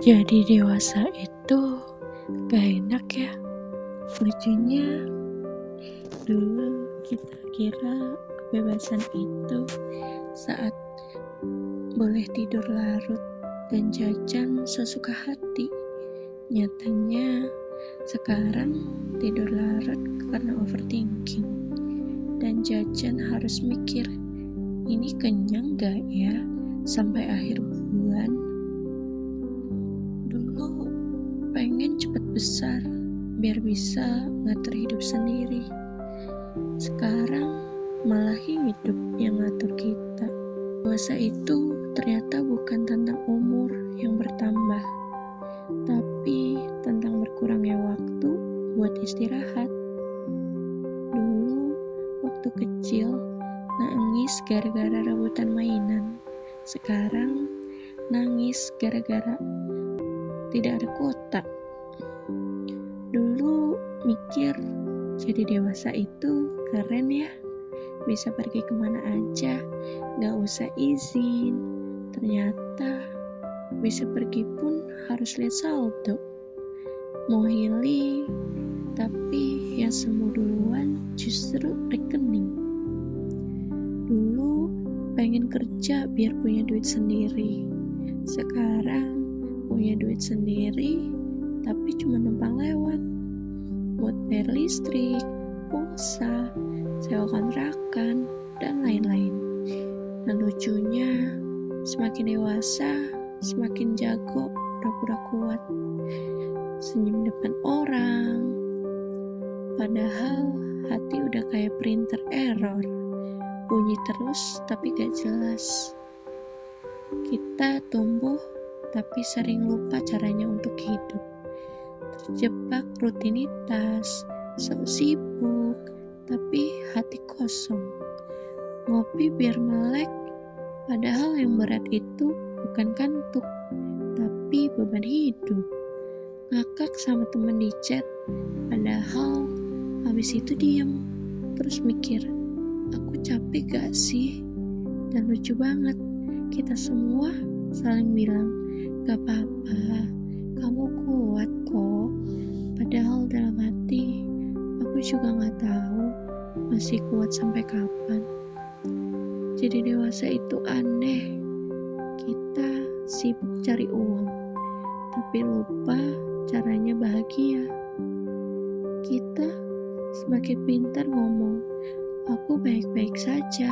Jadi dewasa itu gak enak ya. Lucunya dulu kita kira kebebasan itu saat boleh tidur larut dan jajan sesuka hati. Nyatanya sekarang tidur larut karena overthinking dan jajan harus mikir, ini kenyang gak ya sampai akhir bulan. Dulu pengen cepet besar biar bisa ngatur hidup sendiri. Sekarang malah hidup yang ngatur kita. Dewasa itu ternyata bukan tentang umur yang bertambah, tapi tentang berkurangnya waktu buat istirahat. Dulu waktu kecil nangis gara-gara rebutan mainan. Sekarang nangis gara-gara tidak ada kuota. Dulu mikir jadi dewasa itu keren ya, bisa pergi kemana aja, gak usah izin. Ternyata bisa pergi pun harus lihat saldo. Mau healing, tapi yang sembuh duluan justru rekening. Dulu pengen kerja biar punya duit sendiri. Sekarang punya duit sendiri, tapi cuma numpang lewat. Buat bayar listrik, pulsa, sewa kontrakan, dan lain-lain. Dan lucunya, semakin dewasa, semakin jago pura-pura kuat. Senyum depan orang, padahal hati udah kayak printer error. Bunyi terus tapi gak jelas. Kita tumbuh tapi sering lupa caranya untuk hidup. Terjebak rutinitas, sok sibuk, tapi hati kosong. Ngopi biar melek, padahal yang berat itu bukan kantuk, tapi beban hidup. Ngakak sama temen di chat, padahal habis itu diem. Terus mikir, aku capek gak sih? Dan lucu banget, kita semua saling bilang, gak apa-apa, kamu kuat kok. Padahal dalam hati, aku juga gak tahu masih kuat sampai kapan. Jadi dewasa itu aneh. Kita sibuk cari uang, tapi lupa caranya bahagia. Kita semakin pintar ngomong, aku baik-baik saja,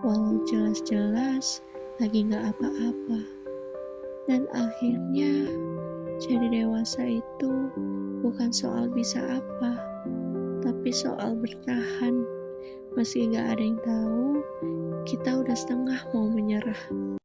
walau jelas-jelas lagi gak apa-apa. Dan akhirnya jadi dewasa itu bukan soal bisa apa, tapi soal bertahan. Meski gak ada yang tahu, kita udah setengah mau menyerah.